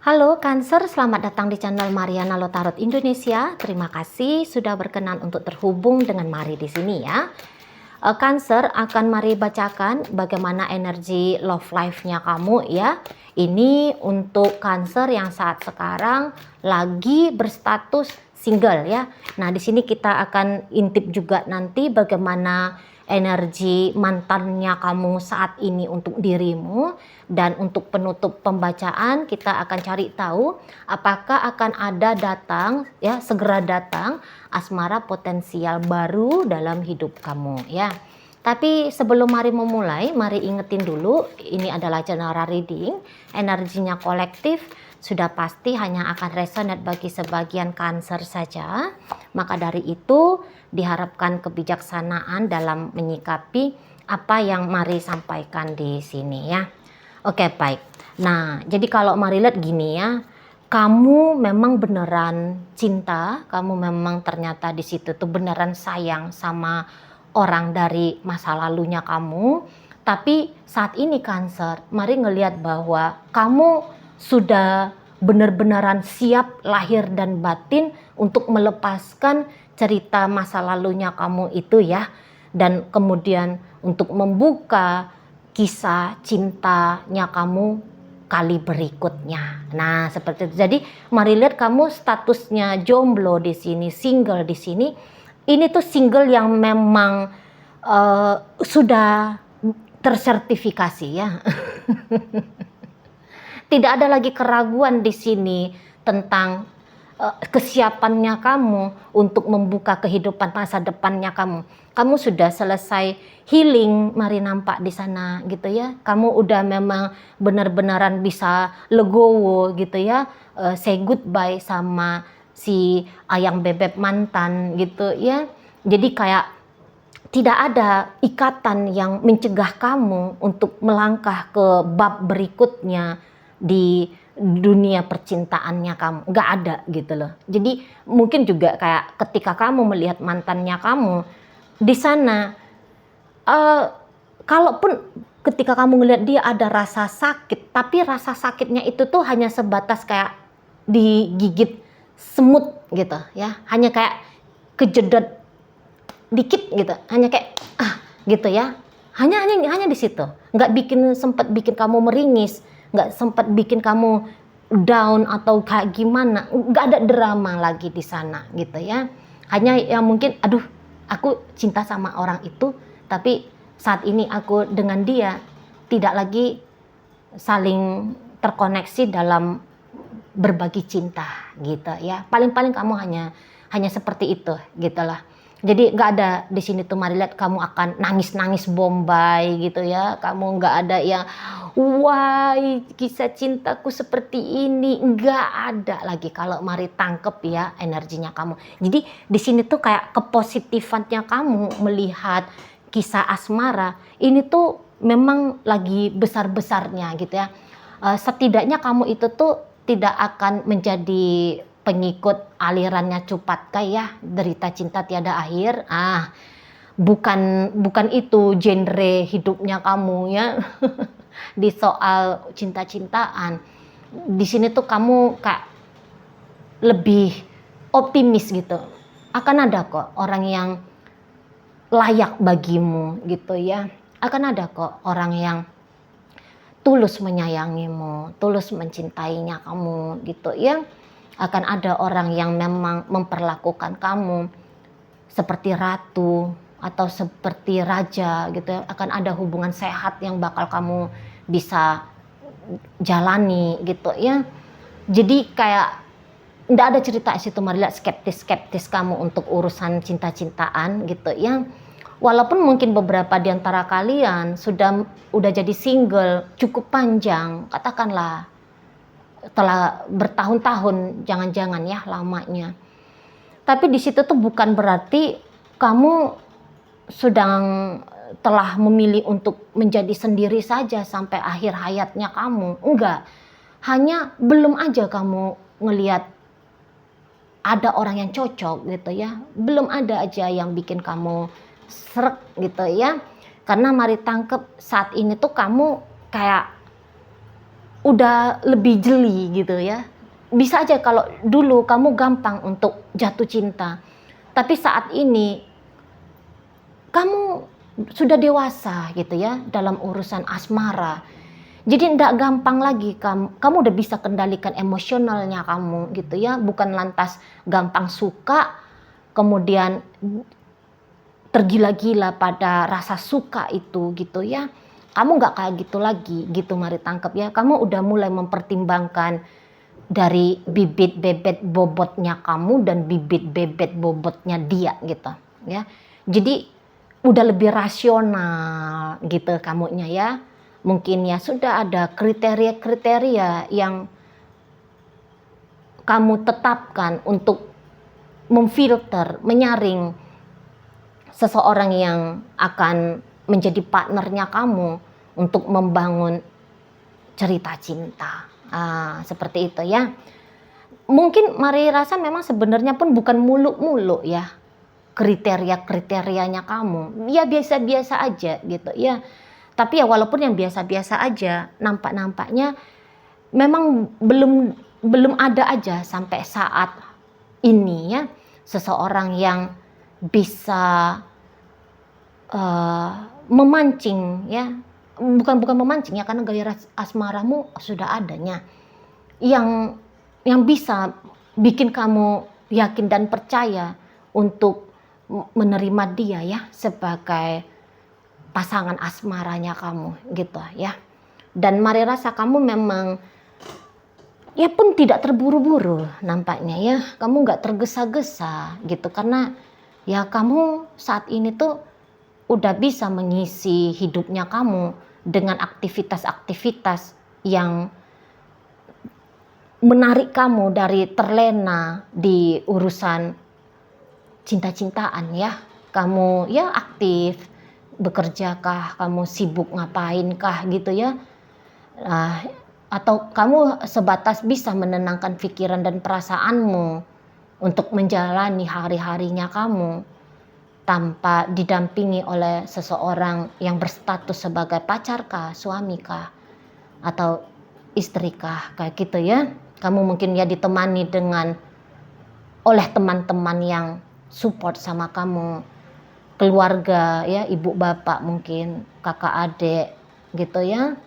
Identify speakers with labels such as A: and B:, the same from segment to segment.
A: Halo Cancer, selamat datang di channel Mariana Lotarot Indonesia. Terima kasih sudah berkenan untuk terhubung dengan Mari di sini ya. Cancer, akan Mari bacakan bagaimana energi love life-nya kamu ya. Ini untuk Cancer yang saat sekarang lagi berstatus single ya. Nah, di sini kita akan intip juga nanti bagaimana energi mantannya kamu saat ini untuk dirimu. Dan untuk penutup pembacaan kita akan cari tahu apakah akan ada datang ya, segera datang asmara potensial baru dalam hidup kamu ya. Tapi sebelum Mari memulai, mari ingetin dulu ini adalah general reading, energinya kolektif, sudah pasti hanya akan resonate bagi sebagian Cancer saja. Maka dari itu diharapkan kebijaksanaan dalam menyikapi apa yang Mari sampaikan di sini ya. Oke, baik. Nah, jadi kalau Mari lihat gini ya, kamu memang beneran cinta, kamu memang ternyata di situ tuh beneran sayang sama orang dari masa lalunya kamu. Tapi saat ini Cancer, Mari ngelihat bahwa kamu sudah benar-benaran siap lahir dan batin untuk melepaskan cerita masa lalunya kamu itu ya. Dan kemudian untuk membuka kisah cintanya kamu kali berikutnya. Nah, seperti itu. Jadi, Mari lihat kamu statusnya jomblo di sini, single di sini. Ini tuh single yang memang sudah tersertifikasi ya. Tidak ada lagi keraguan di sini tentang kesiapannya kamu untuk membuka kehidupan masa depannya kamu. Kamu sudah selesai healing, Mari nampak di sana gitu ya. Kamu udah memang benar-benaran bisa legowo gitu ya. Say goodbye sama si ayang bebek mantan gitu ya. Jadi kayak tidak ada ikatan yang mencegah kamu untuk melangkah ke bab berikutnya di dunia percintaannya kamu. Nggak ada gitu loh. Jadi mungkin juga kayak ketika kamu melihat mantannya kamu di sana, kalaupun ketika kamu ngelihat dia ada rasa sakit, tapi rasa sakitnya itu tuh hanya sebatas kayak digigit semut gitu ya. Hanya kayak kejedot dikit gitu, hanya kayak gitu ya, hanya di situ, nggak sempat bikin kamu meringis, nggak sempat bikin kamu down atau kayak gimana, nggak ada drama lagi di sana gitu ya. Hanya yang mungkin aduh aku cinta sama orang itu, tapi saat ini aku dengan dia tidak lagi saling terkoneksi dalam berbagi cinta gitu ya. Paling-paling kamu hanya seperti itu gitulah. Jadi nggak ada di sini tuh Mari lihat kamu akan nangis-nangis bombay gitu ya. Kamu nggak ada yang wah kisah cintaku seperti ini, nggak ada lagi kalau Mari tangkep ya energinya kamu. Jadi di sini tuh kayak kepositifannya kamu melihat kisah asmara ini tuh memang lagi besar-besarnya gitu ya. Setidaknya kamu itu tuh tidak akan menjadi pengikut alirannya Cupatka ya, derita cinta tiada akhir. Bukan itu genre hidupnya kamu ya. Di soal cinta-cintaan. Di sini tuh kamu kayak lebih optimis gitu. Akan ada kok orang yang layak bagimu gitu ya. Akan ada kok orang yang tulus menyayangimu, tulus mencintainya kamu gitu ya. Akan ada orang yang memang memperlakukan kamu seperti ratu atau seperti raja gitu ya. Akan ada hubungan sehat yang bakal kamu bisa jalani gitu ya. Jadi kayak nggak ada cerita di situ Mari lihat skeptis kamu untuk urusan cinta-cintaan gitu ya. Walaupun mungkin beberapa di antara kalian udah jadi single cukup panjang, katakanlah telah bertahun-tahun, jangan-jangan ya lamanya. Tapi di situ tuh bukan berarti kamu telah memilih untuk menjadi sendiri saja sampai akhir hayatnya kamu. Enggak. Hanya belum aja kamu ngelihat ada orang yang cocok gitu ya. Belum ada aja yang bikin kamu srek gitu ya. Karena Mari tangkep saat ini tuh kamu kayak udah lebih jeli gitu ya. Bisa aja kalau dulu kamu gampang untuk jatuh cinta, tapi saat ini kamu sudah dewasa gitu ya dalam urusan asmara. Jadi tidak gampang lagi kamu udah bisa kendalikan emosionalnya kamu gitu ya, bukan lantas gampang suka kemudian tergila-gila pada rasa suka itu gitu ya. Kamu nggak kayak gitu lagi gitu, mari tangkap ya. Kamu udah mulai mempertimbangkan dari bibit bebet bobotnya kamu dan bibit bebet bobotnya dia gitu ya. Jadi udah lebih rasional gitu kamunya ya. Mungkin ya sudah ada kriteria-kriteria yang kamu tetapkan untuk memfilter, menyaring seseorang yang akan menjadi partnernya kamu untuk membangun cerita cinta. Seperti itu ya. Mungkin Mari rasa memang sebenarnya pun bukan muluk-muluk ya kriteria-kriterianya kamu. Ya biasa-biasa aja gitu ya. Tapi ya walaupun yang biasa-biasa aja, nampaknya memang belum ada aja sampai saat ini ya seseorang yang bisa memancing ya, bukan memancing ya, karena gairah asmaramu sudah adanya yang bisa bikin kamu yakin dan percaya untuk menerima dia ya sebagai pasangan asmaranya kamu gitu ya. Dan Mari rasa kamu memang ya pun tidak terburu-buru nampaknya ya, kamu nggak tergesa-gesa gitu, karena ya kamu saat ini tuh udah bisa mengisi hidupnya kamu dengan aktivitas-aktivitas yang menarik kamu dari terlena di urusan cinta-cintaan ya. Kamu ya aktif, bekerjakah, kamu sibuk ngapainkah gitu ya. Atau kamu sebatas bisa menenangkan pikiran dan perasaanmu untuk menjalani hari-harinya kamu tanpa didampingi oleh seseorang yang berstatus sebagai pacarkah, suamikah, atau istrikah, kayak gitu ya. Kamu mungkin ya ditemani oleh teman-teman yang support sama kamu, keluarga ya, ibu bapak mungkin, kakak adik gitu ya,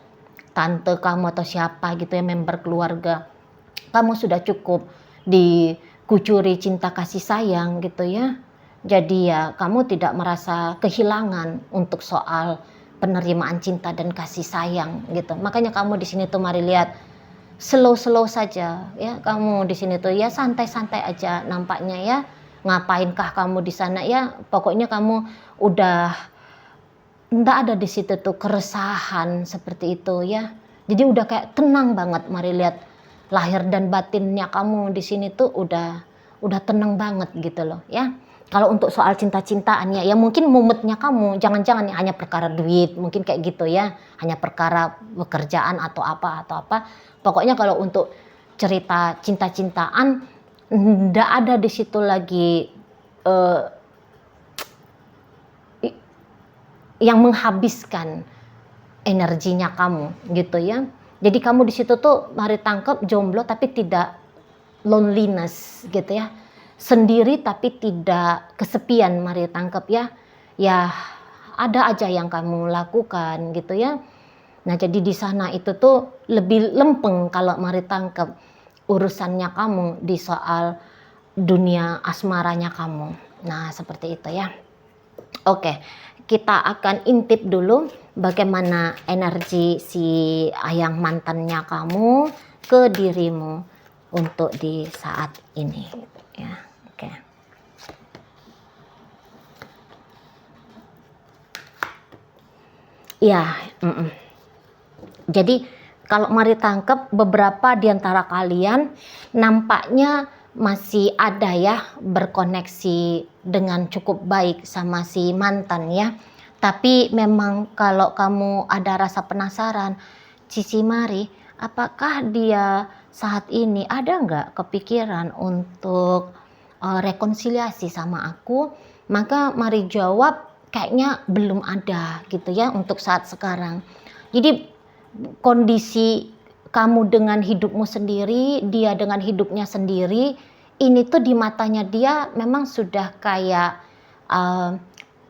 A: tante kamu atau siapa gitu ya, member keluarga. Kamu sudah cukup dikucuri cinta kasih sayang gitu ya. Jadi ya kamu tidak merasa kehilangan untuk soal penerimaan cinta dan kasih sayang gitu. Makanya kamu di sini tuh Mari lihat slow saja ya. Kamu di sini tuh ya santai-santai aja nampaknya ya. Ngapainkah kamu di sana ya? Pokoknya kamu udah nggak ada di situ tuh keresahan seperti itu ya. Jadi udah kayak tenang banget. Mari lihat lahir dan batinnya kamu di sini tuh udah tenang banget gitu loh ya. Kalau untuk soal cinta-cintaannya ya mungkin mumetnya kamu jangan-jangan hanya perkara duit, mungkin kayak gitu ya, hanya perkara pekerjaan atau apa. Pokoknya kalau untuk cerita cinta-cintaan nggak ada di situ lagi yang menghabiskan energinya kamu gitu ya. Jadi kamu di situ tuh Mari tangkap jomblo tapi tidak loneliness gitu ya. Sendiri tapi tidak kesepian, Mari tangkap ya. Ya ada aja yang kamu lakukan gitu ya. Nah jadi di sana itu tuh lebih lempeng kalau Mari tangkap urusannya kamu di soal dunia asmaranya kamu. Nah seperti itu ya. Oke, kita akan intip dulu bagaimana energi si ayang mantannya kamu ke dirimu untuk di saat ini ya. Oke. Ya, jadi kalau Mari tangkap beberapa di antara kalian nampaknya masih ada ya berkoneksi dengan cukup baik sama si mantan ya. Tapi memang kalau kamu ada rasa penasaran, Cici Mari, apakah dia saat ini ada nggak kepikiran untuk rekonsiliasi sama aku? Maka Mari jawab kayaknya belum ada gitu ya untuk saat sekarang. Jadi kondisi kamu dengan hidupmu sendiri, dia dengan hidupnya sendiri, ini tuh di matanya dia memang sudah kayak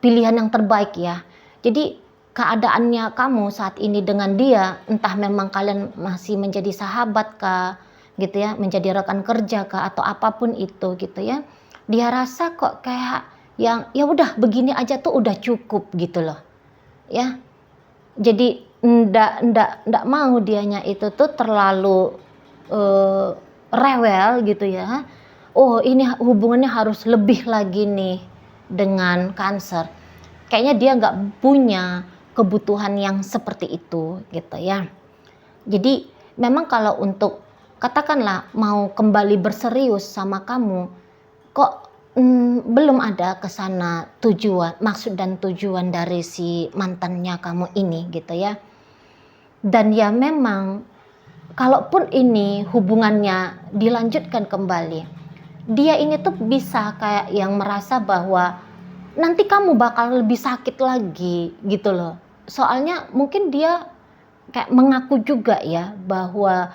A: pilihan yang terbaik ya. Jadi keadaannya kamu saat ini dengan dia, entah memang kalian masih menjadi sahabat kah, gitu ya, menjadi rekan kerja kah, atau apapun itu gitu ya. Dia rasa kok kayak yang ya udah begini aja tuh udah cukup gitu loh. Ya. Jadi ndak mau dianya itu tuh terlalu rewel gitu ya. Oh, ini hubungannya harus lebih lagi nih dengan Cancer. Kayaknya dia nggak punya kebutuhan yang seperti itu gitu ya. Jadi memang kalau untuk katakanlah mau kembali berserius sama kamu, kok belum ada ke sana tujuan, maksud dan tujuan dari si mantannya kamu ini gitu ya. Dan ya memang kalaupun ini hubungannya dilanjutkan kembali, dia ini tuh bisa kayak yang merasa bahwa nanti kamu bakal lebih sakit lagi gitu loh. Soalnya mungkin dia kayak mengaku juga ya bahwa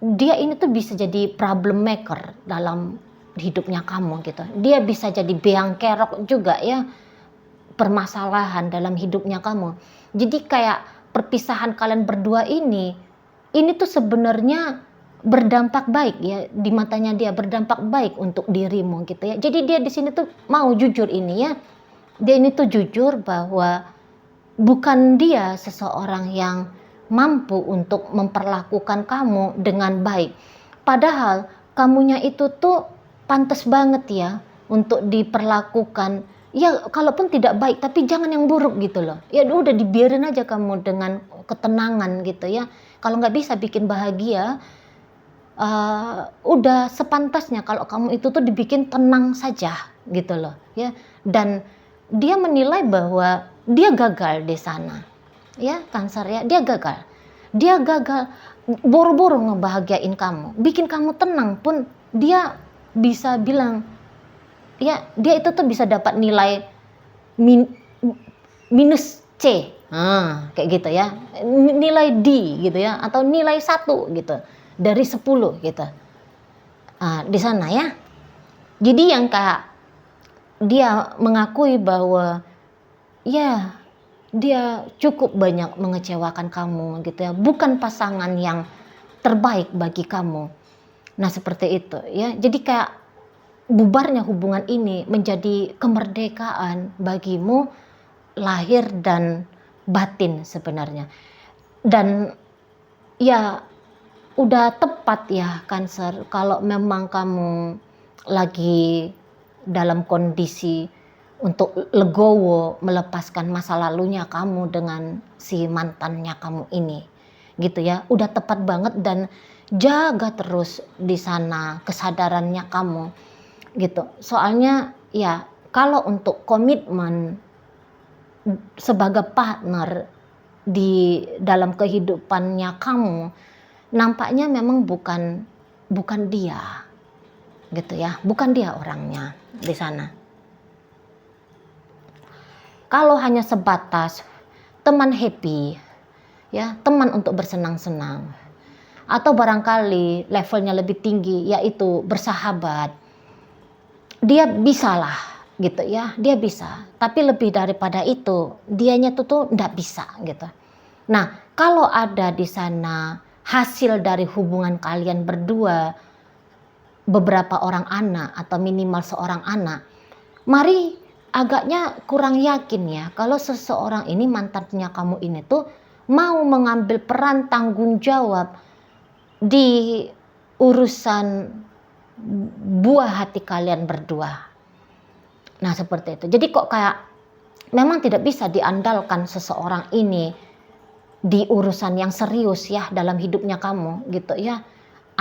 A: dia ini tuh bisa jadi problem maker dalam hidupnya kamu gitu. Dia bisa jadi beang kerok juga ya, permasalahan dalam hidupnya kamu. Jadi kayak perpisahan kalian berdua ini tuh sebenarnya berdampak baik ya, di matanya dia berdampak baik untuk dirimu gitu ya. Jadi dia di sini tuh mau jujur ini ya. Dia ini tuh jujur bahwa bukan dia seseorang yang mampu untuk memperlakukan kamu dengan baik. Padahal kamunya itu tuh pantas banget ya untuk diperlakukan. Ya kalaupun tidak baik tapi jangan yang buruk gitu loh. Ya udah dibiarin aja kamu dengan ketenangan gitu ya. Kalau nggak bisa bikin bahagia, udah sepantasnya kalau kamu itu tuh dibikin tenang saja gitu loh ya. Dan dia menilai bahwa dia gagal di sana ya, Cancer ya, dia gagal boro-boro ngebahagiain kamu, bikin kamu tenang pun dia bisa bilang ya, dia itu tuh bisa dapat nilai minus C, kayak gitu ya, nilai D gitu ya, atau nilai 1 gitu dari 10 gitu di sana ya. Jadi yang kayak dia mengakui bahwa ya dia cukup banyak mengecewakan kamu gitu ya, bukan pasangan yang terbaik bagi kamu. Nah seperti itu ya. Jadi kayak bubarnya hubungan ini menjadi kemerdekaan bagimu lahir dan batin sebenarnya. Dan ya udah tepat ya Cancer kalau memang kamu lagi dalam kondisi untuk legowo melepaskan masa lalunya kamu dengan si mantannya kamu ini gitu ya. Udah tepat banget, dan jaga terus di sana kesadarannya kamu gitu. Soalnya ya kalau untuk komitmen sebagai partner di dalam kehidupannya kamu, nampaknya memang bukan dia gitu ya, bukan dia orangnya di sana. Kalau hanya sebatas teman happy ya, teman untuk bersenang-senang, atau barangkali levelnya lebih tinggi yaitu bersahabat, dia bisalah gitu ya, dia bisa. Tapi lebih daripada itu dianya tuh nggak bisa gitu. Nah kalau ada di sana hasil dari hubungan kalian berdua, beberapa orang anak atau minimal seorang anak, mari agaknya kurang yakin ya kalau seseorang ini, mantannya kamu ini tuh mau mengambil peran tanggung jawab di urusan buah hati kalian berdua. Nah seperti itu. Jadi kok kayak memang tidak bisa diandalkan seseorang ini di urusan yang serius ya dalam hidupnya kamu gitu ya.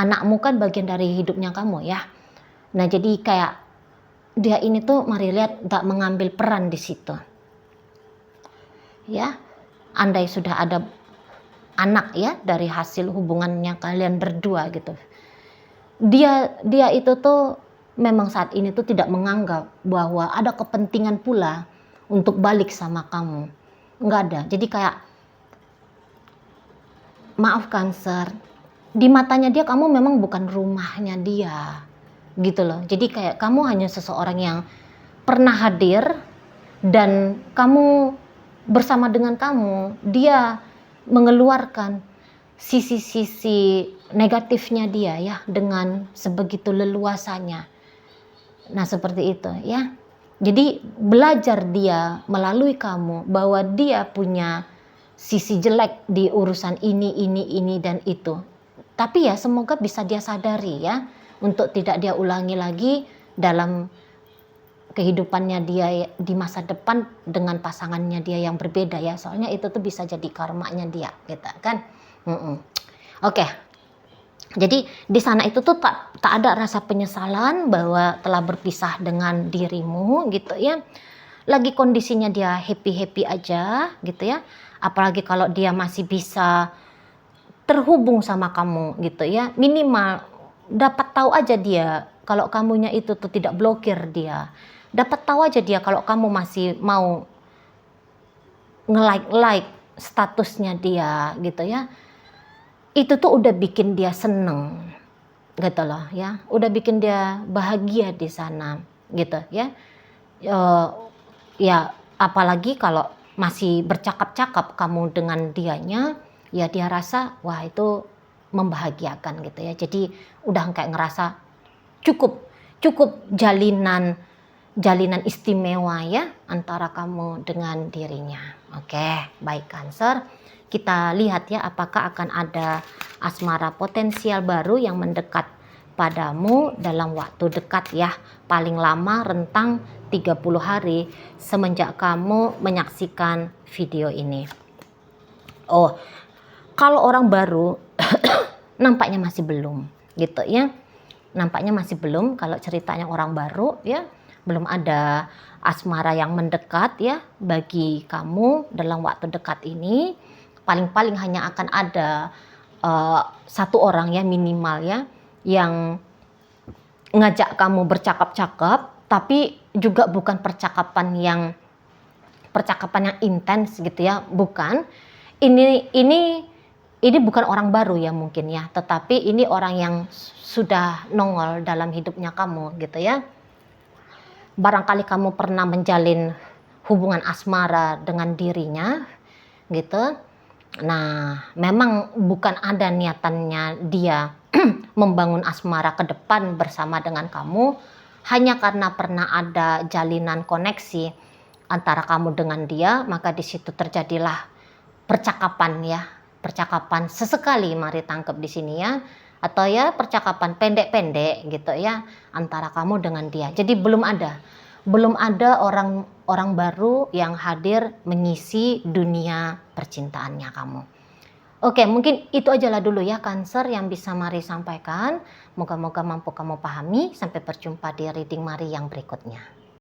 A: Anakmu kan bagian dari hidupnya kamu ya. Nah jadi kayak dia ini tuh mari lihat gak mengambil peran di situ ya. Andai sudah ada anak ya dari hasil hubungannya kalian berdua gitu, dia itu tuh memang saat ini tuh tidak menganggap bahwa ada kepentingan pula untuk balik sama kamu, nggak ada. Jadi kayak maaf Cancer, di matanya dia kamu memang bukan rumahnya dia, gitu loh. Jadi kayak kamu hanya seseorang yang pernah hadir dan kamu bersama dengan kamu, dia mengeluarkan sisi-sisi negatifnya dia ya dengan sebegitu leluasanya. Nah seperti itu ya. Jadi belajar dia melalui kamu bahwa dia punya sisi jelek di urusan ini dan itu. Tapi ya semoga bisa dia sadari ya untuk tidak dia ulangi lagi dalam kehidupannya dia di masa depan dengan pasangannya dia yang berbeda ya. Soalnya itu tuh bisa jadi karmanya dia gitu kan. Oke. Jadi di sana itu tuh tak ada rasa penyesalan bahwa telah berpisah dengan dirimu gitu ya. Lagi kondisinya dia happy aja gitu ya. Apalagi kalau dia masih bisa terhubung sama kamu gitu ya. Minimal dapat tahu aja dia kalau kamunya itu tuh tidak blokir dia. Dapat tahu aja dia kalau kamu masih mau nge-like statusnya dia gitu ya. Itu tuh udah bikin dia seneng gitu loh ya, udah bikin dia bahagia di sana gitu ya. Ya apalagi kalau masih bercakap-cakap kamu dengan dianya, ya dia rasa wah itu membahagiakan gitu ya. Jadi udah kayak ngerasa cukup jalinan istimewa ya antara kamu dengan dirinya. Oke, baik Cancer. Kita lihat ya apakah akan ada asmara potensial baru yang mendekat padamu dalam waktu dekat ya. Paling lama rentang 30 hari semenjak kamu menyaksikan video ini. Oh, kalau orang baru nampaknya masih belum gitu ya. Nampaknya masih belum kalau ceritanya orang baru ya. Belum ada asmara yang mendekat ya bagi kamu dalam waktu dekat ini. Paling-paling hanya akan ada satu orang ya minimal ya yang ngajak kamu bercakap-cakap, tapi juga bukan percakapan yang intens gitu ya, bukan. Ini bukan orang baru ya mungkin ya, tetapi ini orang yang sudah nongol dalam hidupnya kamu gitu ya. Barangkali kamu pernah menjalin hubungan asmara dengan dirinya gitu. Nah, memang bukan ada niatannya dia membangun asmara ke depan bersama dengan kamu, hanya karena pernah ada jalinan koneksi antara kamu dengan dia, maka di situ terjadilah percakapan ya, percakapan sesekali, mari tangkap di sini ya, atau ya percakapan pendek-pendek gitu ya antara kamu dengan dia. Jadi belum ada orang baru yang hadir mengisi dunia percintaannya kamu. Oke, mungkin itu ajalah dulu ya Cancer yang bisa Mari sampaikan. Moga-moga mampu kamu pahami. Sampai berjumpa di reading Mari yang berikutnya.